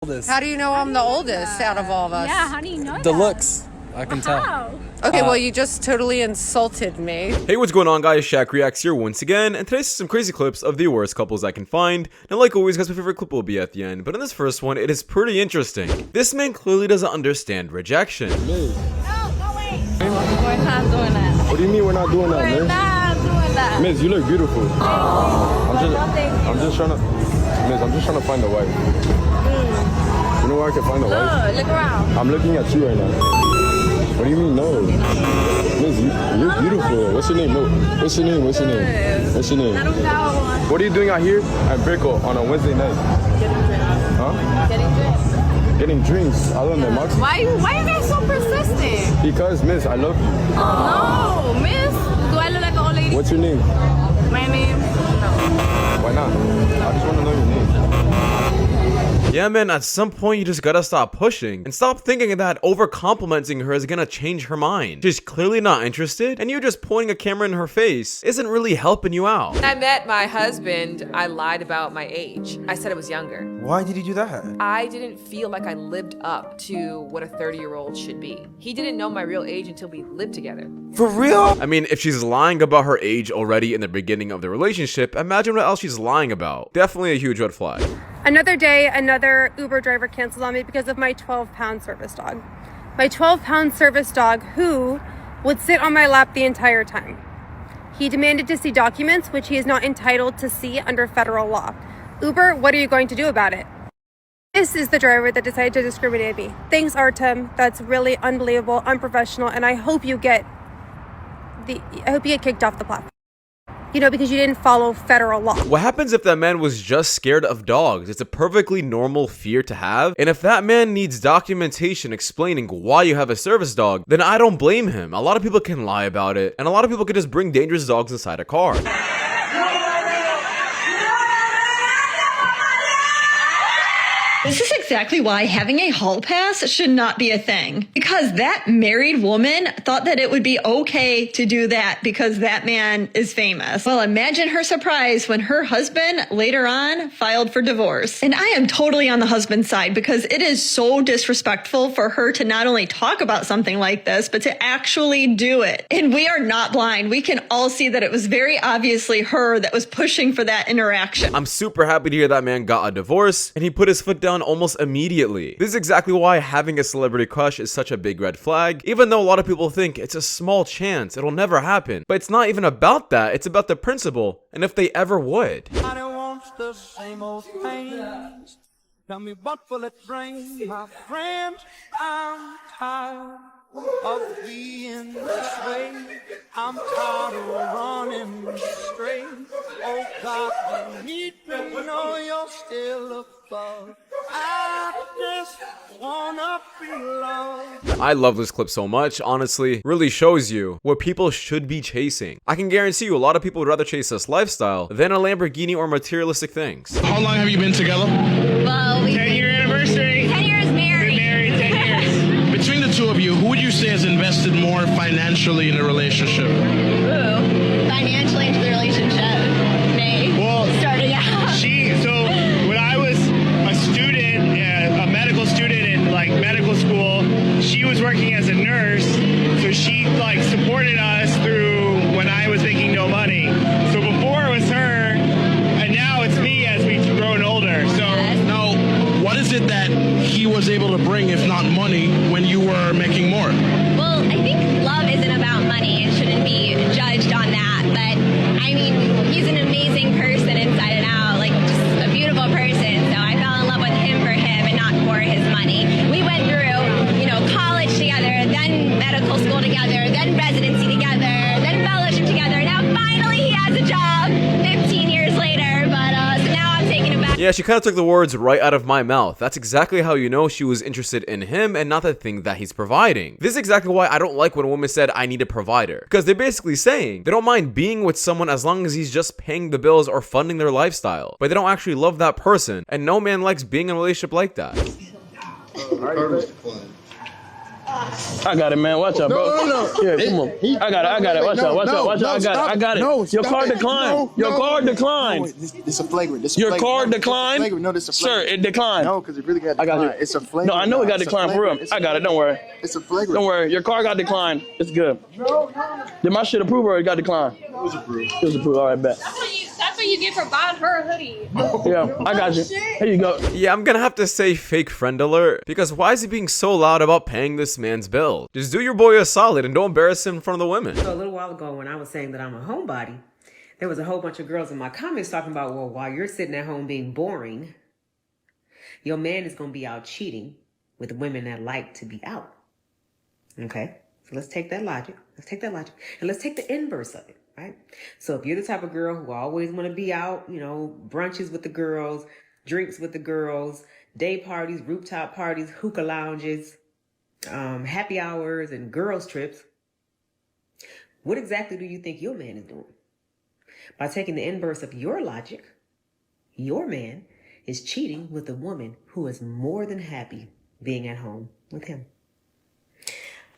Oldest. How do you know I'm the oldest out of all of us? Yeah, how do you know The that? looks, I can tell. Okay, well, you just totally insulted me. Hey, what's going on, guys? Shak-Reacts here once again, and today's some crazy clips of the worst couples I can find. And like always, guys, my favorite clip will be at the end, but in this first one, it is pretty interesting. This man clearly doesn't understand rejection. No, go away. We're not doing that. What do you mean we're not doing that, We're miss? not doing that. Miss, you look beautiful. I'm just trying to find a wife. You know where I can find a wife? Look around. I'm looking at you right now. What do you mean no? Miss, you're beautiful. What's your name? No. What's your name? What's your name? What's your name? I don't know. What are you doing out here at Brickle on a Wednesday night? Getting drinks. Huh? Getting drinks. Getting drinks. I don't know, Max. Why you guys so persistent? Because, miss, I love you. No, miss. Do I look like an old lady? What's your name? My name? No. Why not? I just want to know your name. Yeah, man, at some point you just gotta stop pushing and stop thinking that over complimenting her is gonna change her mind. She's clearly not interested, and you just pointing a camera in her face isn't really helping you out. When I met my husband, I lied about my age. I said I was younger. Why did you do that? I didn't feel like I lived up to what a 30-year-old should be. He didn't know my real age until we lived together. For real? I mean, if she's lying about her age already in the beginning of the relationship, imagine what else she's lying about. Definitely a huge red flag. Another day, another Uber driver canceled on me because of my 12-pound service dog. My 12-pound service dog who would sit on my lap the entire time. He demanded to see documents, which he is not entitled to see under federal law. Uber, what are you going to do about it? This is the driver that decided to discriminate me. Thanks, Artem. That's really unbelievable, unprofessional, and I hope you get kicked off the platform. You know, because you didn't follow federal law. What happens if that man was just scared of dogs? It's a perfectly normal fear to have. And if that man needs documentation explaining why you have a service dog, then I don't blame him. A lot of people can lie about it, and a lot of people can just bring dangerous dogs inside a car. This is exactly why having a hall pass should not be a thing. Because that married woman thought that it would be okay to do that because that man is famous. Well, imagine her surprise when her husband later on filed for divorce. And I am totally on the husband's side because it is so disrespectful for her to not only talk about something like this, but to actually do it. And we are not blind. We can all see that it was very obviously her that was pushing for that interaction. I'm super happy to hear that man got a divorce and he put his foot down almost immediately. This is exactly why having a celebrity crush is such a big red flag, even though a lot of people think it's a small chance, it'll never happen. But it's not even about that, it's about the principle, and if they ever would. I wants the same old things. Tell me what will it bring, my friend? I'm tired of being this way. I'm tired of running straight. Oh God, I need to know you're still above. I just wanna be loved. I love this clip so much, honestly. Really shows you what people should be chasing. I can guarantee you a lot of people would rather chase this lifestyle than a Lamborghini or materialistic things. How long have you been together? Well, 10-year anniversary. 10 years married. Been married 10 years. Between the two of you, who would you say has invested more financially in a relationship? Ooh, financially into the relationship. Me. Well, Starting out. so when I was a student, a medical student in like medical school, she was working as a nurse, so she like supported us through when I was making no money. So before it was her, and now it's me as we've grown older. So Now, what is it that he was able to bring, if not money, when you were making more? Well, I think love isn't about money. It shouldn't be judged on that. But, I mean, he's an amazing person inside and out, like just a beautiful person. So I fell in love with him for him and not for his money. We went through, college together, then medical school together, then residency together, then fellowship together. Now finally he has a job 15 years later. But, so now I'm taking it back. Yeah, she kind of took the words right out of my mouth. That's exactly how you know she was interested in him and not the thing that he's providing. This is exactly why I don't like when a woman said, I need a provider. Because they're basically saying they don't mind being with someone as long as he's just paying the bills or funding their lifestyle. But they don't actually love that person. And no man likes being in a relationship like that. I got it, man. Watch out, bro. No. Yeah, come on. I got it. Watch out. I got it. No, Your card declined. Your card declined. It's a flagrant. Your card declined? No, this is a Sir, it declined. No, because it really got declined. I got you. It's a flagrant. No, I know it got declined for real. I got it. Don't worry. It's a flagrant. Don't worry. Your card got declined. It's good. Did my shit approve or it got declined? It was approved. It was approved. All right, bet. That's what you get for buying her a hoodie. Yeah, I got you. Here you go. Yeah, I'm gonna have to say fake friend alert, because why is he being so loud about paying this man's bill? Just do your boy a solid and don't embarrass him in front of the women. So a little while ago when I was saying that I'm a homebody, there was a whole bunch of girls in my comments talking about, well, while you're sitting at home being boring, your man is going to be out cheating with women that like to be out. Okay? So let's take that logic. And let's take the inverse of it, right? So if you're the type of girl who always want to be out, you know, brunches with the girls, drinks with the girls, day parties, rooftop parties, hookah lounges, happy hours, and girls trips, what exactly do you think your man is doing? By taking the inverse of your logic, your man is cheating with a woman who is more than happy being at home with him.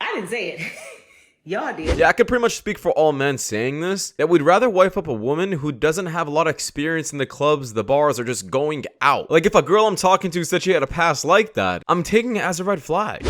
I didn't say it. Y'all did. Yeah, I could pretty much speak for all men saying this, that we'd rather wife up a woman who doesn't have a lot of experience in the clubs, the bars, or just going out. Like, if a girl I'm talking to said she had a past like that, I'm taking it as a red flag.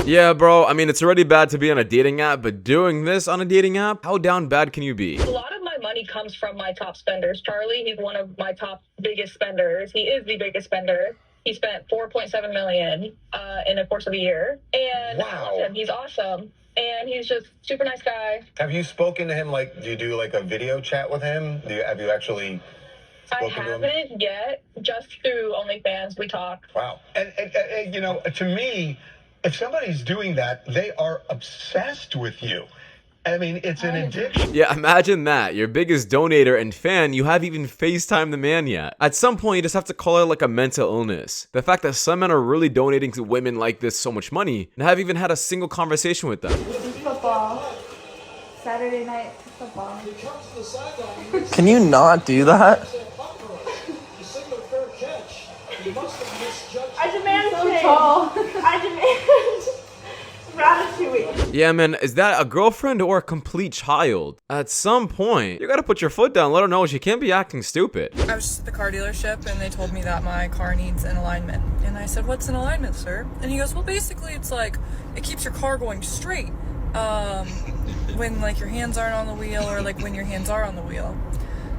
Yeah, bro, I mean, it's already bad to be on a dating app, but doing this on a dating app, how down bad can you be? A lot of my money comes from my top spenders. Charlie, he's one of my top biggest spenders. He is the biggest spender. He spent $4.7 million in the course of a year. And wow. He's awesome. And he's just super nice guy. Have you spoken to him? Like, do you do like a video chat with him? Have you actually spoken to him? I haven't yet. Just through OnlyFans, we talk. Wow. And you know, to me, if somebody's doing that, they are obsessed with you. I mean, it's an addiction. Yeah, imagine that. Your biggest donator and fan, you haven't even FaceTimed the man yet. At some point, you just have to call it like a mental illness. The fact that some men are really donating to women like this so much money and have even had a single conversation with them. Football. Saturday night football. Can you not do that? I demand so tall. I demand ratatouille. Yeah, man, is that a girlfriend or a complete child? At some point, you gotta put your foot down, let her know she can't be acting stupid. I was just at the car dealership and they told me that my car needs an alignment. And I said, what's an alignment, sir? And he goes, well, basically it's like, it keeps your car going straight when like your hands aren't on the wheel or like when your hands are on the wheel.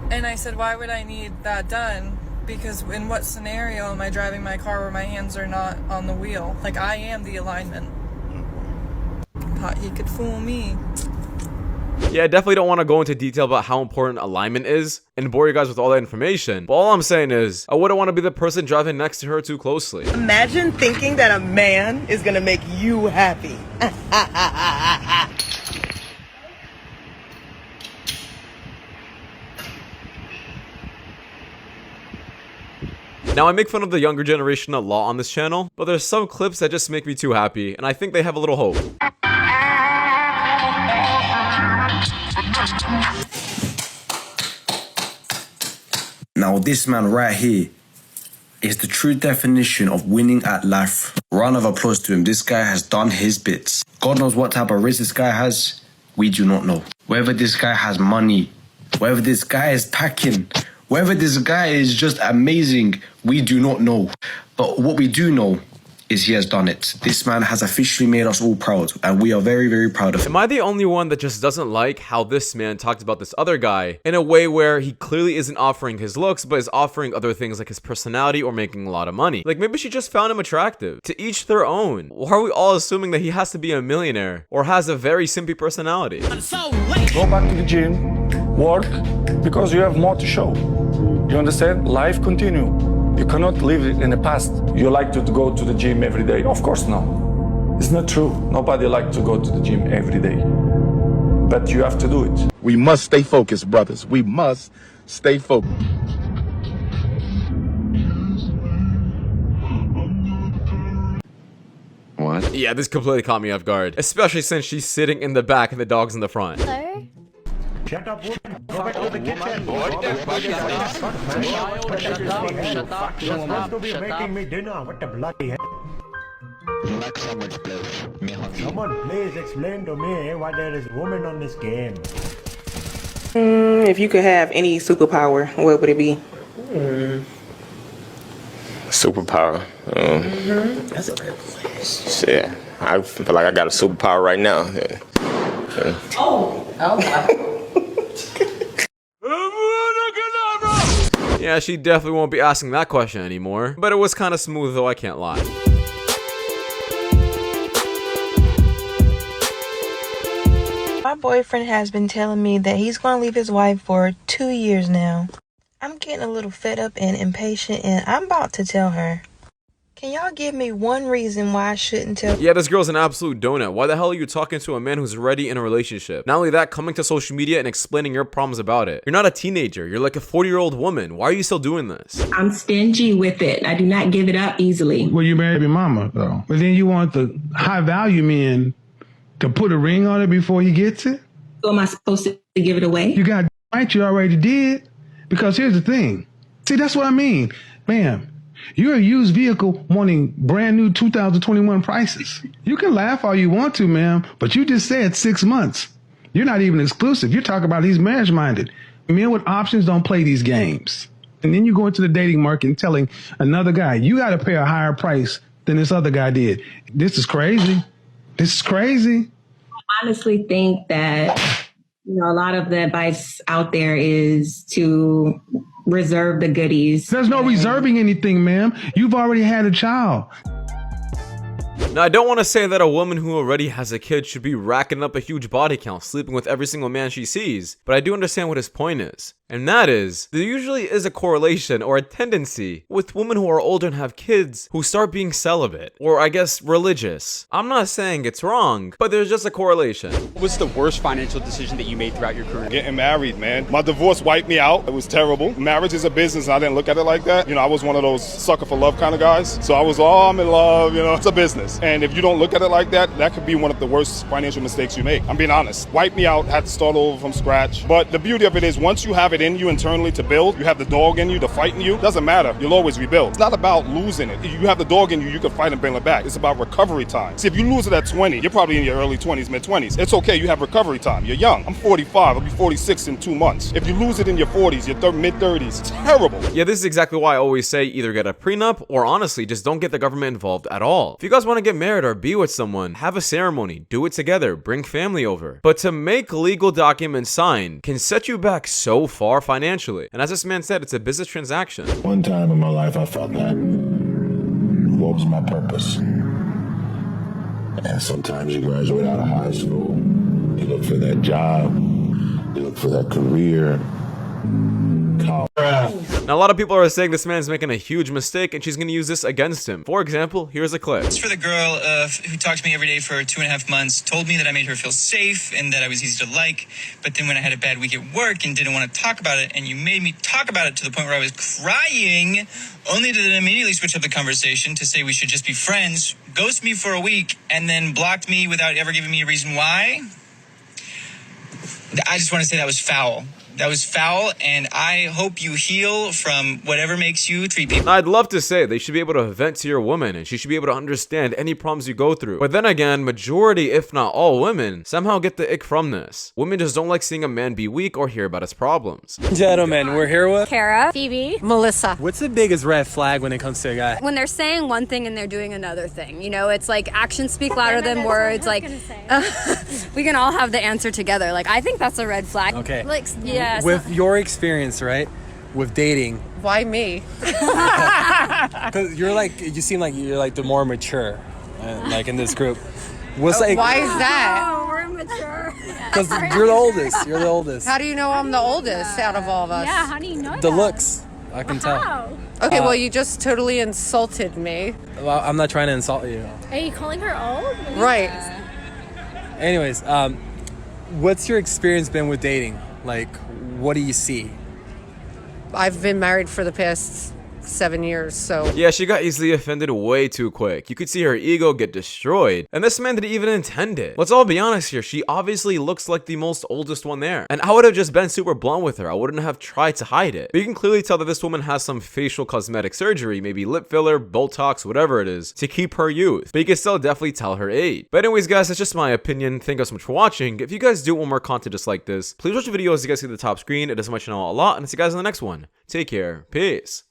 And I said, why would I need that done? Because in what scenario am I driving my car where my hands are not on the wheel? Like, I am the alignment. Thought he could fool me. Yeah, I definitely don't want to go into detail about how important alignment is and bore you guys with all that information. But all I'm saying is, I wouldn't want to be the person driving next to her too closely. Imagine thinking that a man is gonna make you happy. Now, I make fun of the younger generation a lot on this channel, but there's some clips that just make me too happy, and I think they have a little hope. Now, this man right here is the true definition of winning at life. Round of applause to him. This guy has done his bits. God knows what type of risk this guy has. We do not know. Whether this guy has money, whether this guy is packing, whether this guy is just amazing, we do not know. But what we do know is he has done it. This man has officially made us all proud, and we are very, very proud of him. Am I the only one that just doesn't like how this man talked about this other guy in a way where he clearly isn't offering his looks, but is offering other things like his personality or making a lot of money? Like, maybe she just found him attractive. To each their own. Or are we all assuming that he has to be a millionaire or has a very simpy personality? Go back to the gym, work, because you have more to show. You understand? Life continue. You cannot live in the past. You like to go to the gym every day? Of course not. It's not true. Nobody likes to go to the gym every day. But you have to do it. We must stay focused, brothers. We must stay focused. What? want. Yeah, this completely caught me off guard, especially since she's sitting in the back and the dog's in the front. Hello? Shut up, woman. Go back to the kitchen. What the fuck is this? You're supposed to be making me dinner. What the bloody hell? Someone please explain to me why there is woman on this game. If you could have any superpower, what would it be? Superpower. That's a good place. Shit. I feel like I got a superpower right now. Oh. Yeah, she definitely won't be asking that question anymore, but it was kind of smooth though, I can't lie. My boyfriend has been telling me that he's going to leave his wife for 2 years now. I'm getting a little fed up and impatient, and I'm about to tell her. Can y'all give me one reason why I shouldn't tell? Yeah, this girl's an absolute donut. Why the hell are you talking to a man who's already in a relationship? Not only that, coming to social media and explaining your problems about it. You're not a teenager. You're like a 40-year-old woman. Why are you still doing this? I'm stingy with it. I do not give it up easily. Well, you married your mama, though. But then you want the high-value men to put a ring on it before he gets it? So am I supposed to give it away? You got right, you already did. Because here's the thing. See, that's what I mean. Ma'am, you're a used vehicle wanting brand new 2021 prices. You can laugh all you want to, ma'am, but you just said 6 months. You're not even exclusive. You're talking about he's marriage-minded. Men with options don't play these games. And then you go into the dating market and telling another guy, you got to pay a higher price than this other guy did. This is crazy. This is crazy. I honestly think that, a lot of the advice out there is to reserve the goodies. There's no reserving anything, ma'am. You've already had a child. Now, I don't want to say that a woman who already has a kid should be racking up a huge body count, sleeping with every single man she sees, but I do understand what his point is. And that is, there usually is a correlation or a tendency with women who are older and have kids who start being celibate, or I guess religious. I'm not saying it's wrong, but there's just a correlation. What's the worst financial decision that you made throughout your career? Getting married, man. My divorce wiped me out. It was terrible. Marriage is a business, and I didn't look at it like that. I was one of those sucker for love kind of guys. So I was, I'm in love, it's a business. And if you don't look at it like that, that could be one of the worst financial mistakes you make. I'm being honest. Wiped me out, had to start over from scratch. But the beauty of it is, once you have it in you internally to build, you have the dog in you, the fight in you, doesn't matter. You'll always rebuild. It's not about losing it. If you have the dog in you, you can fight and bring it back. It's about recovery time. See, if you lose it at 20, you're probably in your early 20s, mid-20s. It's okay, you have recovery time. You're young. I'm 45. I'll be 46 in 2 months. If you lose it in your 40s, your mid-30s, it's terrible. Yeah, this is exactly why I always say either get a prenup or honestly, just don't get the government involved at all. If you guys want to get married or be with someone, have a ceremony, do it together, bring family over. But to make legal documents signed can set you back so far financially. And as this man said, it's a business transaction. One time in my life, I felt that. What was my purpose? And sometimes you graduate out of high school, you look for that job, you look for that career. Now, a lot of people are saying this man's making a huge mistake and she's going to use this against him. For example, here's a clip. It's for the girl who talked to me every day for 2.5 months, told me that I made her feel safe and that I was easy to like, but then when I had a bad week at work and didn't want to talk about it, and you made me talk about it to the point where I was crying, only to then immediately switch up the conversation to say we should just be friends, ghost me for a week, and then blocked me without ever giving me a reason why. I just want to say that was foul. That was foul, and I hope you heal from whatever makes you treat people. I'd love to say they should be able to vent to your woman and she should be able to understand any problems you go through. But then again, majority, if not all women, somehow get the ick from this. Women just don't like seeing a man be weak or hear about his problems. Gentlemen, we're here with Kara, Phoebe, Melissa. What's the biggest red flag when it comes to a guy? When they're saying one thing and they're doing another thing. It's like actions speak louder than words. Like, we can all have the answer together. Like, I think that's a red flag. Okay. Like, yeah. With your experience, right, with dating. Why me? Because you seem like you're like the more mature, like in this group. What's like? Why is that? Oh, we're mature. Because you're the oldest. You're the oldest. How do you know I'm the oldest out of all of us? Yeah, how do you know The that? looks, I can tell. Okay, well, you just totally insulted me. Well, I'm not trying to insult you. Are you calling her old? Right. Anyways, what's your experience been with dating? Like, what do you see? I've been married for the past 7 years, so. Yeah, she got easily offended way too quick. You could see her ego get destroyed. And this man didn't even intend it. Let's all be honest here. She obviously looks like the most oldest one there. And I would have just been super blunt with her. I wouldn't have tried to hide it. But you can clearly tell that this woman has some facial cosmetic surgery, maybe lip filler, Botox, whatever it is, to keep her youth. But you can still definitely tell her age. But anyways, guys, that's just my opinion. Thank you so much for watching. If you guys do want more content just like this, please watch the video as you guys see the top screen. It does my channel a lot. And I'll see you guys in the next one. Take care. Peace.